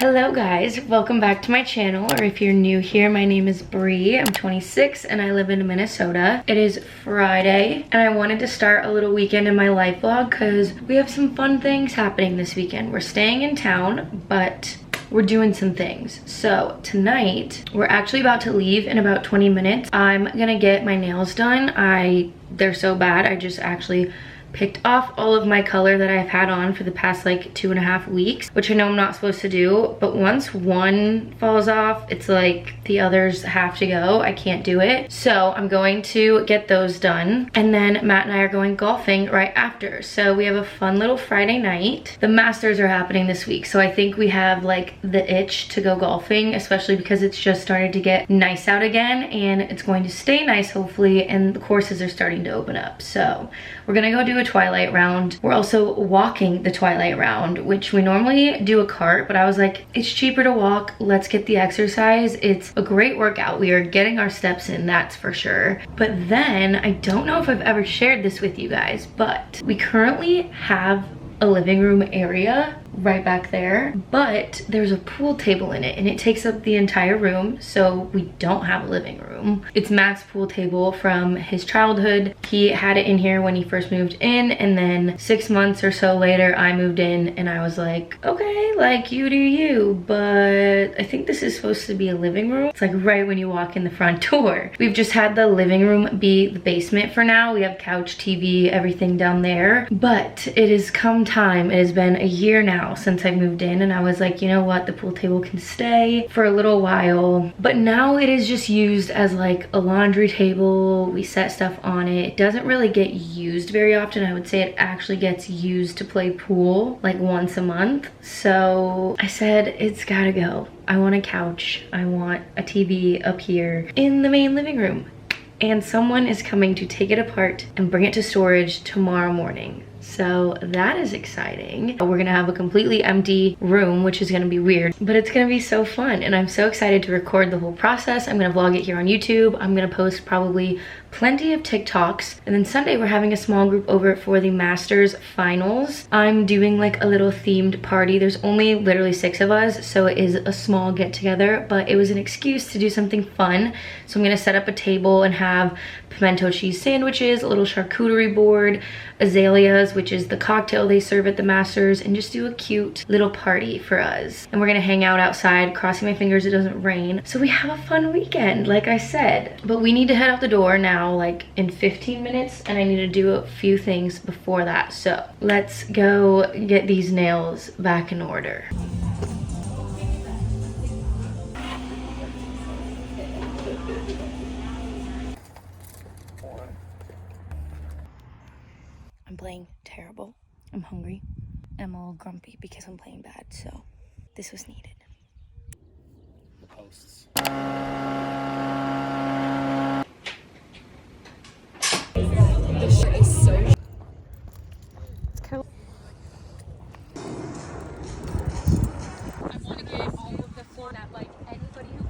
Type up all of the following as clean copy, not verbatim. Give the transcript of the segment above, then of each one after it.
Hello guys, welcome back to my channel, or if you're new here, my name is Bree. I'm 26 and I live in Minnesota. It is Friday and I wanted to start a little weekend in my life vlog because we have some fun things happening this weekend. We're staying in town, but we're doing some things. So tonight, we're actually about to leave in about 20 minutes. I'm gonna get my nails done. They're so bad, I just actually picked off all of my color that I've had on for the past like 2.5 weeks, which I know I'm not supposed to do, but once one falls off, it's like the others have to go. I can't do it. So I'm going to get those done. And then Matt and I are going golfing right after. So we have a fun little Friday night. The Masters are happening this week. So I think we have like the itch to go golfing, especially because it's just started to get nice out again and it's going to stay nice hopefully, and the courses are starting to open up. So we're gonna go do a twilight round. We're also walking the twilight round, which we normally do a cart, but I was like, it's cheaper to walk. Let's get the exercise. It's a great workout. We are getting our steps in, that's for sure. But then I don't know if I've ever shared this with you guys, but we currently have a living room area right back there, but there's a pool table in it and it takes up the entire room, so we don't have a living room. It's Matt's pool table from his childhood. He had it in here when he first moved in, and then 6 months or so later I moved in and I was like, okay, like you do you, but I think this is supposed to be a living room. It's like right when you walk in the front door. We've just had the living room be the basement for now. We have couch, TV, everything down there, but it has come time. It has been a year now since I moved in, and I was like, you know what, the pool table can stay for a little while. But now it is just used as like a laundry table. We set stuff on it. It doesn't really get used very often. I would say it actually gets used to play pool like once a month. So I said, it's gotta go. I want a couch. I want a TV up here in the main living room. And someone is coming to take it apart and bring it to storage tomorrow morning. So that is exciting. We're gonna have a completely empty room, which is gonna be weird, but it's gonna be so fun. And I'm so excited to record the whole process. I'm gonna vlog it here on YouTube. I'm gonna post probably plenty of TikToks. And then Sunday we're having a small group over for the Masters finals. I'm doing like a little themed party. There's only literally 6 of us, so it is a small get together, but it was an excuse to do something fun. So I'm gonna set up a table and have pimento cheese sandwiches, a little charcuterie board, azaleas, which is the cocktail they serve at the Masters, and just do a cute little party for us. And we're gonna hang out outside, crossing my fingers it doesn't rain. So we have a fun weekend, like I said. But we need to head out the door now, like in 15 minutes, and I need to do a few things before that. So let's go get these nails back in order. I'm playing terrible. I'm hungry. I'm a little grumpy because I'm playing bad, so this was needed. The posts. This shit is so... It's cool. I want to get all of the floor that, like, anybody who...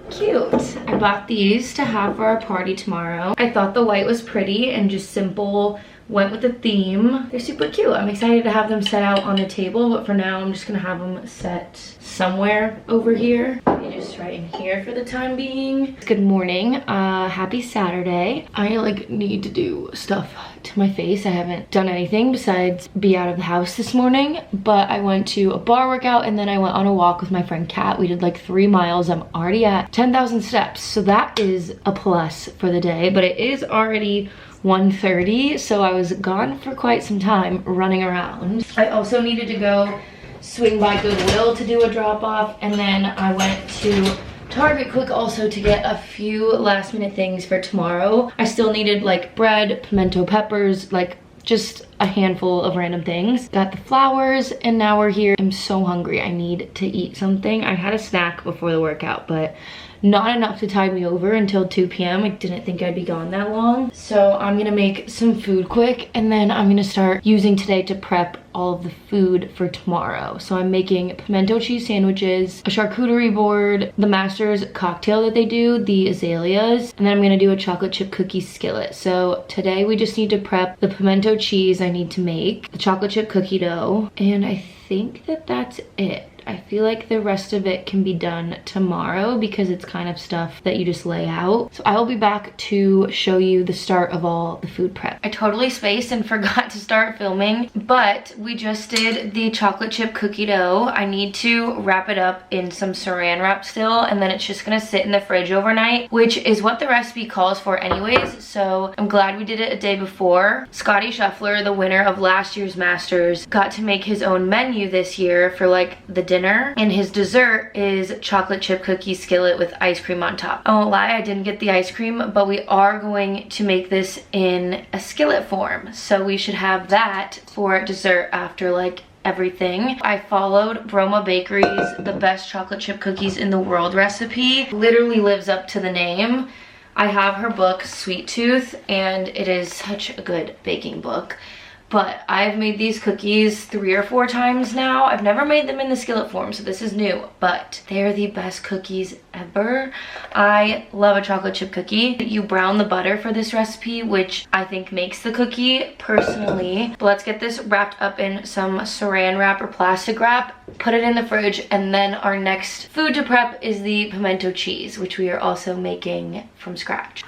Cute. I bought these to have for our party tomorrow. I thought the white was pretty and just simple, went with the theme. They're super cute. I'm excited to have them set out on the table, but for now I'm just gonna have them set somewhere over here. Maybe just right in here for the time being. Good morning. Happy Saturday. I like need to do stuff to my face. I haven't done anything besides be out of the house this morning, but I went to a bar workout and then I went on a walk with my friend Kat. We did like 3 miles. I'm already at 10,000 steps, so that is a plus for the day, but it is already 1:30, so I was gone for quite some time running around. I also needed to go swing by Goodwill to do a drop off, and then I went to Target quick also to get a few last minute things for tomorrow. I still needed like bread, pimento peppers, like just a handful of random things. Got the flowers, and now we're here. I'm so hungry. I need to eat something. I had a snack before the workout, but not enough to tide me over until 2 p.m. I didn't think I'd be gone that long. So I'm gonna make some food quick, and then I'm gonna start using today to prep all of the food for tomorrow. So I'm making pimento cheese sandwiches, a charcuterie board, the master's cocktail that they do, the azaleas, and then I'm gonna do a chocolate chip cookie skillet. So today we just need to prep the pimento cheese I need to make, the chocolate chip cookie dough, and I think that that's it. I feel like the rest of it can be done tomorrow because it's kind of stuff that you just lay out. So I will be back to show you the start of all the food prep. I totally spaced and forgot to start filming, but we just did the chocolate chip cookie dough. I need to wrap it up in some saran wrap still, and then it's just gonna sit in the fridge overnight, which is what the recipe calls for anyways. So I'm glad we did it a day before. Scotty Scheffler, the winner of last year's Masters, got to make his own menu this year for like the dinner, and his dessert is chocolate chip cookie skillet with ice cream on top. I won't lie, I didn't get the ice cream, but we are going to make this in a skillet form, so we should have that for dessert after like everything. I followed Broma Bakery's the best chocolate chip cookies in the world recipe. Literally lives up to the name. I have her book Sweet Tooth, and it is such a good baking book. But I've made these cookies 3 or 4 times now. I've never made them in the skillet form, so this is new, but they are the best cookies ever. I love a chocolate chip cookie. You brown the butter for this recipe, which I think makes the cookie personally. But let's get this wrapped up in some saran wrap or plastic wrap, put it in the fridge, and then our next food to prep is the pimento cheese, which we are also making from scratch.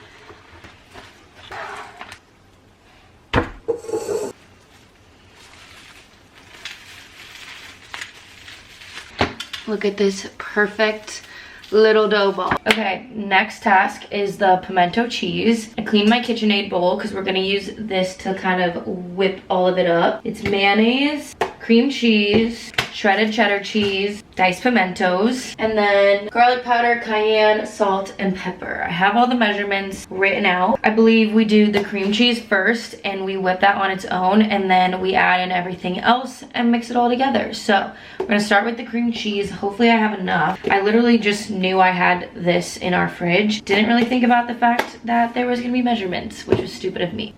Look at this perfect little dough ball. Okay, next task is the pimento cheese. I cleaned my KitchenAid bowl because we're gonna use this to kind of whip all of it up. It's mayonnaise, cream cheese, shredded cheddar cheese, diced pimentos, and then garlic powder, cayenne, salt, and pepper. I have all the measurements written out. I believe we do the cream cheese first and we whip that on its own, and then we add in everything else and mix it all together. So we're gonna start with the cream cheese. Hopefully I have enough. I literally just knew I had this in our fridge. Didn't really think about the fact that there was gonna be measurements, which was stupid of me.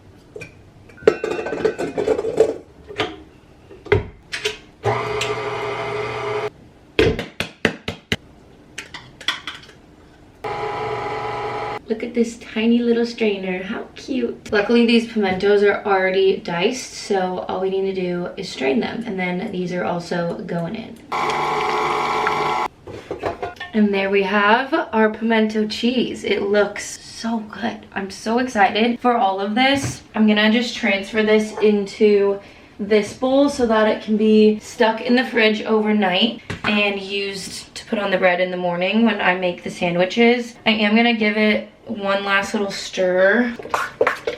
Look at this tiny little strainer, how cute. Luckily these pimentos are already diced, so all we need to do is strain them. And then these are also going in. And there we have our pimento cheese. It looks so good. I'm so excited for all of this. I'm gonna just transfer this into this bowl so that it can be stuck in the fridge overnight and used to put on the bread in the morning when I make the sandwiches. I am gonna give it one last little stir.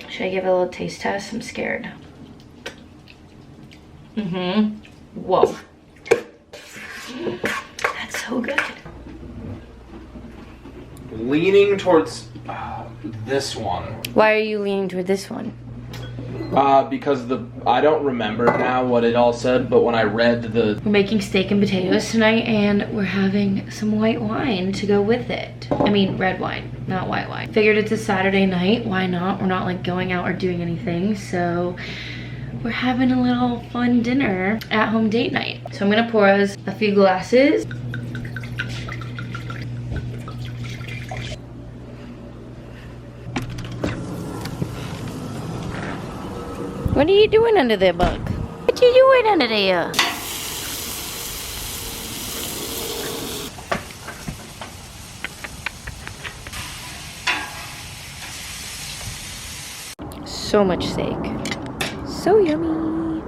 Should I give it a little taste test? I'm scared. Whoa. That's so good. Leaning towards this one. Why are you leaning toward this one? Because I don't remember now what it all said, but when I read the... We're making steak and potatoes tonight, and we're having some white wine to go with it. I mean, red wine, not white wine. Figured it's a Saturday night, why not? We're not like going out or doing anything, so we're having a little fun dinner at home date night. So I'm gonna pour us a few glasses. What are you doing under there, bug? What are you doing under there? So much steak. So yummy.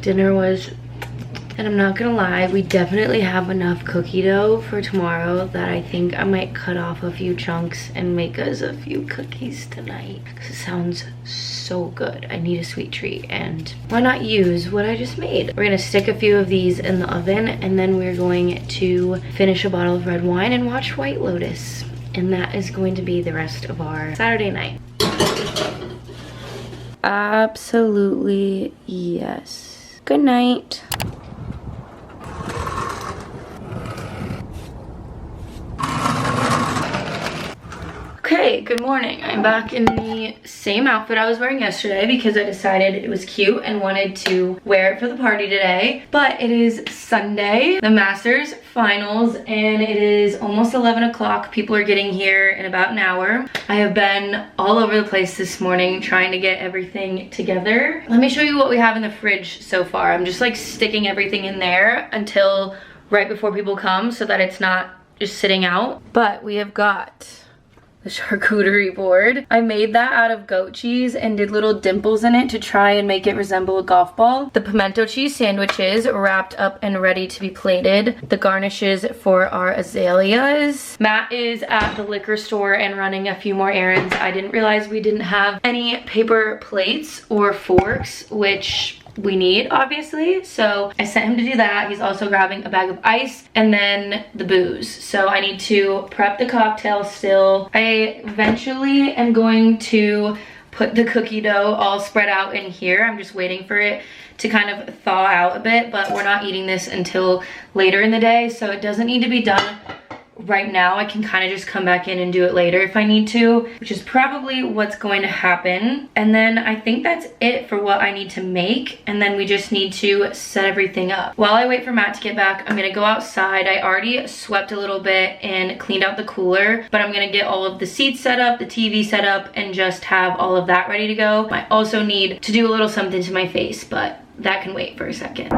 Dinner was, and I'm not gonna lie, we definitely have enough cookie dough for tomorrow that I think I might cut off a few chunks and make us a few cookies tonight. Because it sounds so good. I need a sweet treat, and why not use what I just made? We're gonna stick a few of these in the oven, and then we're going to finish a bottle of red wine and watch White Lotus. And that is going to be the rest of our Saturday night. Absolutely yes. Good night. Okay, good morning. I'm back in the same outfit I was wearing yesterday because I decided it was cute and wanted to wear it for the party today. But it is Sunday, the Masters finals, and it is almost 11 o'clock. People are getting here in about an hour. I have been all over the place this morning trying to get everything together. Let me show you what we have in the fridge so far. I'm just like sticking everything in there until right before people come so that it's not just sitting out. But we have got the charcuterie board. I made that out of goat cheese and did little dimples in it to try and make it resemble a golf ball. The pimento cheese sandwiches wrapped up and ready to be plated. The garnishes for our azaleas. Matt is at the liquor store and running a few more errands. I didn't realize we didn't have any paper plates or forks, which we need, obviously, so I sent him to do that. He's also grabbing a bag of ice and then the booze, so I need to prep the cocktail still. I eventually am going to put the cookie dough all spread out in here. I'm just waiting for it to kind of thaw out a bit, but we're not eating this until later in the day, so it doesn't need to be done right now. I can kind of just come back in and do it later if I need to, which is probably what's going to happen. And then I think that's it for what I need to make, and then we just need to set everything up. While I wait for Matt to get back, I'm gonna go outside. I already swept a little bit and cleaned out the cooler, but I'm gonna get all of the seats set up, the TV set up, and just have all of that ready to go. I also need to do a little something to my face, but that can wait for a second.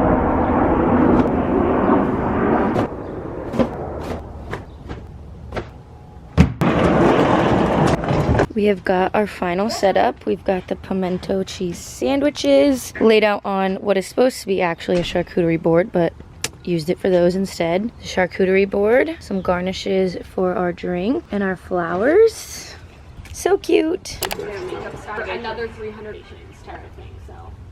We have got our final setup. We've got the pimento cheese sandwiches laid out on what is supposed to be actually a charcuterie board, but used it for those instead. The charcuterie board, some garnishes for our drink, and our flowers. So cute. Another 300 type of thing.